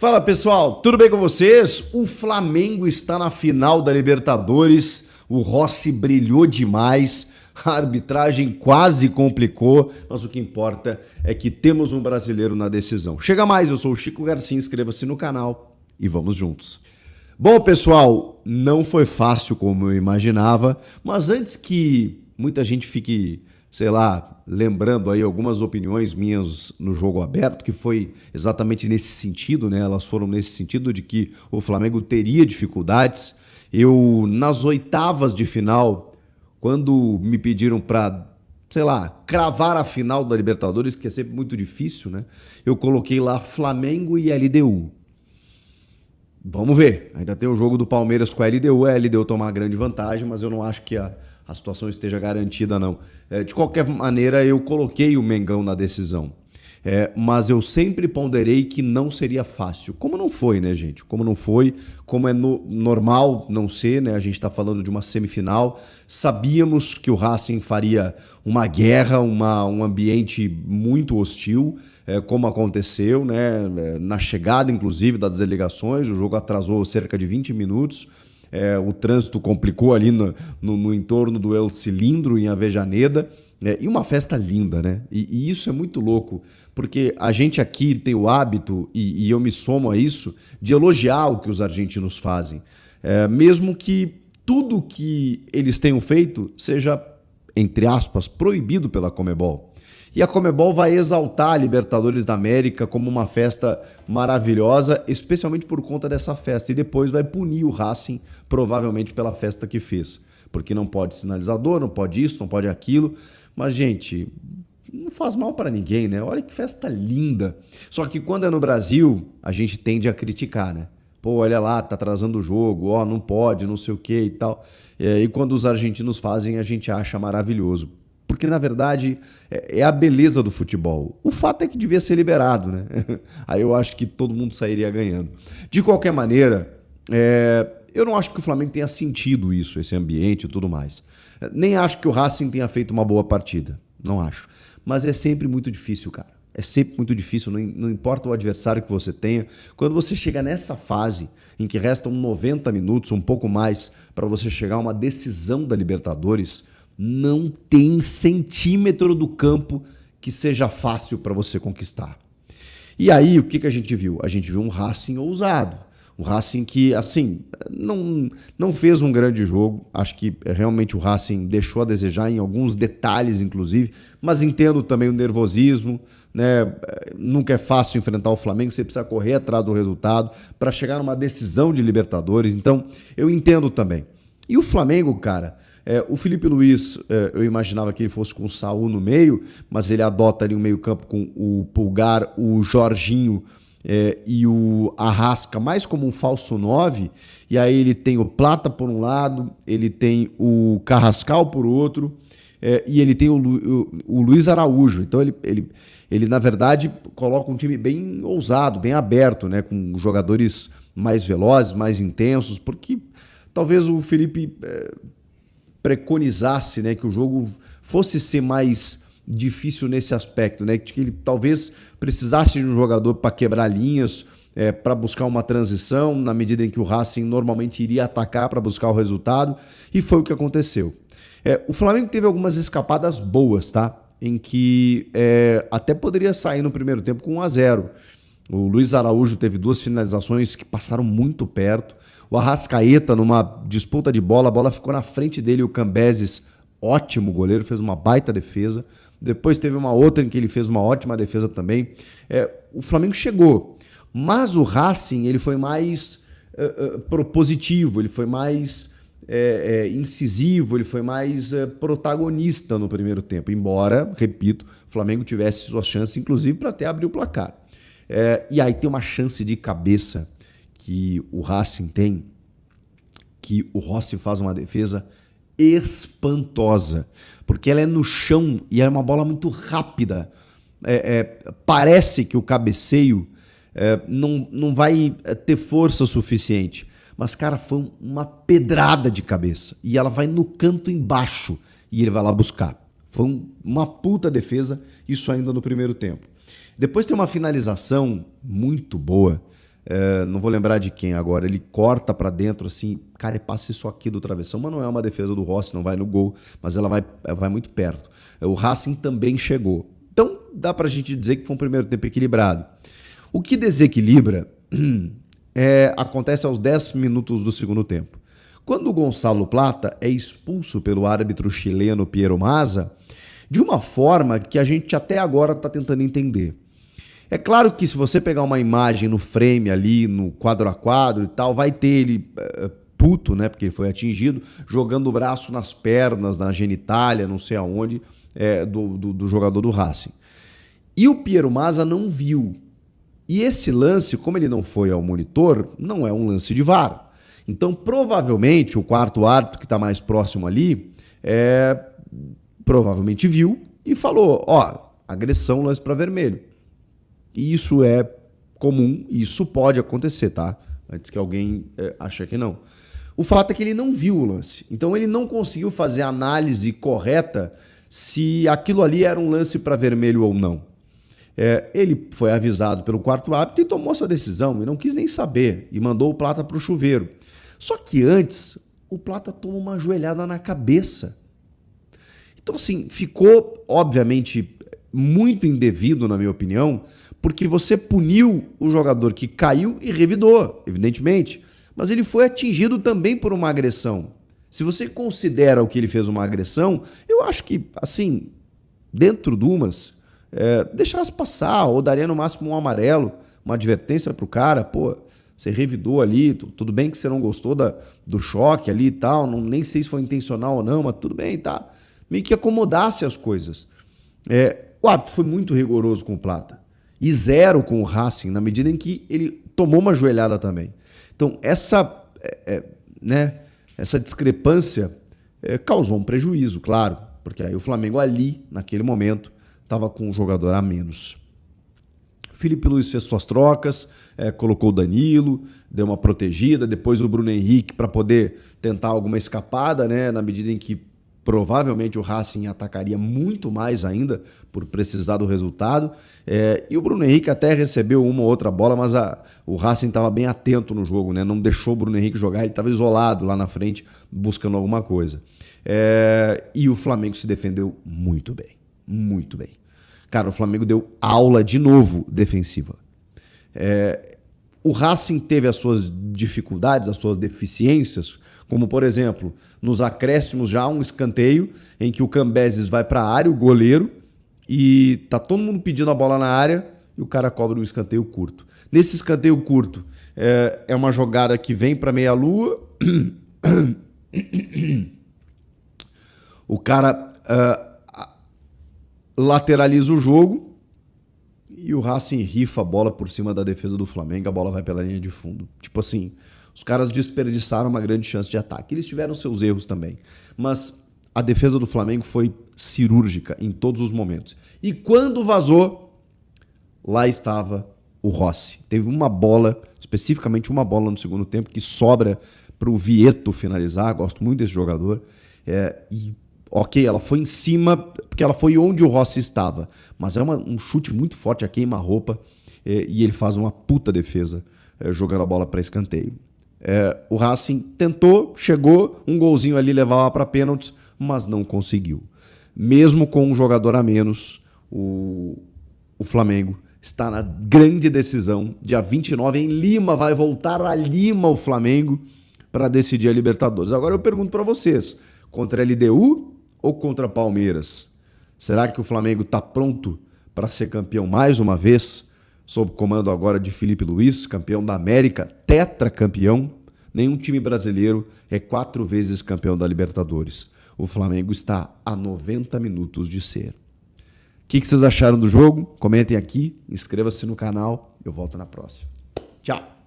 Fala pessoal, tudo bem com vocês? O Flamengo está na final da Libertadores, o Rossi brilhou demais, a arbitragem quase complicou, mas o que importa é que temos um brasileiro na decisão. Chega mais, eu sou o Chico Garcia, inscreva-se no canal e vamos juntos. Bom pessoal, não foi fácil como eu imaginava, mas antes que muita gente fique, sei lá, lembrando aí algumas opiniões minhas no jogo aberto, que foi exatamente nesse sentido, né? Elas foram nesse sentido de que o Flamengo teria dificuldades. Eu, nas oitavas de final, quando me pediram para, sei lá, cravar a final da Libertadores, que é sempre muito difícil, né? Eu coloquei lá Flamengo e LDU. Vamos ver, ainda tem o jogo do Palmeiras com a LDU tomar uma grande vantagem, mas eu não acho que a situação esteja garantida, não. De qualquer maneira, eu coloquei o Mengão na decisão. Mas eu sempre ponderei que não seria fácil. Como não foi, né, gente? Como não foi, como é normal não ser, né? A gente está falando de uma semifinal. Sabíamos que o Racing faria uma guerra, um ambiente muito hostil, como aconteceu, né? Na chegada, inclusive, das delegações. O jogo atrasou cerca de 20 minutos. O trânsito complicou ali no entorno do El Cilindro, em Avejaneda, e uma festa linda, né? E isso é muito louco, porque a gente aqui tem o hábito, e eu me somo a isso, de elogiar o que os argentinos fazem, mesmo que tudo que eles tenham feito seja, entre aspas, proibido pela Conmebol. E a Conmebol vai exaltar a Libertadores da América como uma festa maravilhosa, especialmente por conta dessa festa. E depois vai punir o Racing, provavelmente pela festa que fez. Porque não pode sinalizador, não pode isso, não pode aquilo. Mas, gente, não faz mal para ninguém, né? Olha que festa linda. Só que quando é no Brasil, a gente tende a criticar, né? Pô, olha lá, tá atrasando o jogo, ó, não pode, não sei o que e tal. E quando os argentinos fazem, a gente acha maravilhoso. Porque, na verdade, é a beleza do futebol. O fato é que devia ser liberado, né? Aí eu acho que todo mundo sairia ganhando. De qualquer maneira, eu não acho que o Flamengo tenha sentido isso, esse ambiente e tudo mais. Nem acho que o Racing tenha feito uma boa partida. Não acho. Mas é sempre muito difícil, cara. É sempre muito difícil, não importa o adversário que você tenha. Quando você chega nessa fase em que restam 90 minutos, um pouco mais, para você chegar a uma decisão da Libertadores, não tem centímetro do campo que seja fácil para você conquistar. E aí, o que a gente viu? A gente viu um Racing ousado. Um Racing que, assim, não fez um grande jogo. Acho que realmente o Racing deixou a desejar em alguns detalhes, inclusive. Mas entendo também o nervosismo, né? Nunca é fácil enfrentar o Flamengo. Você precisa correr atrás do resultado para chegar numa decisão de Libertadores. Então, eu entendo também. E o Flamengo, cara... o Felipe Luiz, eu imaginava que ele fosse com o Saul no meio, mas ele adota ali um meio campo com o Pulgar, o Jorginho e o Arrasca, mais como um falso 9, e aí ele tem o Plata por um lado, ele tem o Carrascal por outro, e ele tem o Luiz Araújo. Então ele, na verdade, coloca um time bem ousado, bem aberto, né, com jogadores mais velozes, mais intensos, porque talvez o Felipe... preconizasse, né, que o jogo fosse ser mais difícil nesse aspecto, né, que ele talvez precisasse de um jogador para quebrar linhas, para buscar uma transição, na medida em que o Racing normalmente iria atacar para buscar o resultado, e foi o que aconteceu. O Flamengo teve algumas escapadas boas, tá? Em que até poderia sair no primeiro tempo com 1-0. O Luiz Araújo teve 2 finalizações que passaram muito perto. O Arrascaeta, numa disputa de bola, a bola ficou na frente dele. O Cambeses, ótimo goleiro, fez uma baita defesa. Depois teve uma outra em que ele fez uma ótima defesa também. O Flamengo chegou, mas o Racing ele foi mais propositivo, ele foi mais incisivo, ele foi mais protagonista no primeiro tempo. Embora, repito, o Flamengo tivesse suas chances, inclusive, para até abrir o placar. E aí tem uma chance de cabeça que o Racing tem, que o Rossi faz uma defesa espantosa, porque ela é no chão e é uma bola muito rápida. Parece que o cabeceio não vai ter força suficiente, mas, cara, foi uma pedrada de cabeça e ela vai no canto embaixo e ele vai lá buscar. Foi uma puta defesa, isso ainda no primeiro tempo. Depois tem uma finalização muito boa não vou lembrar de quem agora, ele corta para dentro assim, cara, e passa isso aqui do travessão, mas não é uma defesa do Rossi, não vai no gol, mas ela vai muito perto. O Racing também chegou. Então dá pra gente dizer que foi um primeiro tempo equilibrado. O que desequilibra acontece aos 10 minutos do segundo tempo. Quando o Gonçalo Plata é expulso pelo árbitro chileno Piero Mazza, de uma forma que a gente até agora está tentando entender. É claro que se você pegar uma imagem no frame ali, no quadro a quadro e tal, vai ter ele puto, né, porque ele foi atingido, jogando o braço nas pernas, na genitália, não sei aonde, do jogador do Racing. E o Piero Mazza não viu. E esse lance, como ele não foi ao monitor, não é um lance de VAR. Então, provavelmente, o quarto árbitro que está mais próximo ali, provavelmente viu e falou, agressão, lance para vermelho. E isso é comum, e isso pode acontecer, tá? Antes que alguém ache que não. O fato é que ele não viu o lance. Então ele não conseguiu fazer a análise correta se aquilo ali era um lance para vermelho ou não. Ele foi avisado pelo quarto árbitro e tomou sua decisão, e não quis nem saber, e mandou o Plata para o chuveiro. Só que antes, o Plata tomou uma joelhada na cabeça. Então assim, ficou, obviamente, muito indevido, na minha opinião, porque você puniu o jogador que caiu e revidou, evidentemente. Mas ele foi atingido também por uma agressão. Se você considera o que ele fez uma agressão, eu acho que, assim, dentro de umas, deixasse passar, ou daria no máximo um amarelo, uma advertência pro cara, pô, você revidou ali, tudo bem que você não gostou do choque ali e tal, nem sei se foi intencional ou não, mas tudo bem, tá? Meio que acomodasse as coisas. O árbitro foi muito rigoroso com o Plata. E 0 com o Racing, na medida em que ele tomou uma joelhada também. Então, essa discrepância causou um prejuízo, claro, porque aí o Flamengo ali, naquele momento, estava com um jogador a menos. Felipe Luiz fez suas trocas, colocou o Danilo, deu uma protegida, depois o Bruno Henrique para poder tentar alguma escapada, né, na medida em que provavelmente o Racing atacaria muito mais ainda por precisar do resultado. E o Bruno Henrique até recebeu uma ou outra bola, mas o Racing estava bem atento no jogo, né? Não deixou o Bruno Henrique jogar, ele estava isolado lá na frente buscando alguma coisa. E o Flamengo se defendeu muito bem, muito bem. Cara, o Flamengo deu aula de novo defensiva. O Racing teve as suas dificuldades, as suas deficiências, como, por exemplo, nos acréscimos já um escanteio em que o Cambeses vai para a área, o goleiro, e tá todo mundo pedindo a bola na área e o cara cobra um escanteio curto. Nesse escanteio curto, é uma jogada que vem para meia-lua, o cara lateraliza o jogo e o Racing rifa a bola por cima da defesa do Flamengo, a bola vai pela linha de fundo. Tipo assim, os caras desperdiçaram uma grande chance de ataque. Eles tiveram seus erros também, mas a defesa do Flamengo foi cirúrgica em todos os momentos. E quando vazou, lá estava o Rossi. Teve uma bola, especificamente uma bola no segundo tempo, que sobra para o Vieto finalizar. Gosto muito desse jogador. Ok, ela foi em cima, porque ela foi onde o Rossi estava. Mas é um chute muito forte a queima-roupa, e ele faz uma puta defesa jogando a bola para escanteio. O Racing tentou, chegou, um golzinho ali levava para pênaltis, mas não conseguiu. Mesmo com um jogador a menos, o Flamengo está na grande decisão. Dia 29 em Lima, vai voltar a Lima o Flamengo para decidir a Libertadores. Agora eu pergunto para vocês, contra a LDU ou contra Palmeiras? Será que o Flamengo está pronto para ser campeão mais uma vez? Sob comando agora de Felipe Luiz, campeão da América, tetracampeão. Nenhum time brasileiro é 4 vezes campeão da Libertadores. O Flamengo está a 90 minutos de ser. O que vocês acharam do jogo? Comentem aqui, inscreva-se no canal. Eu volto na próxima. Tchau!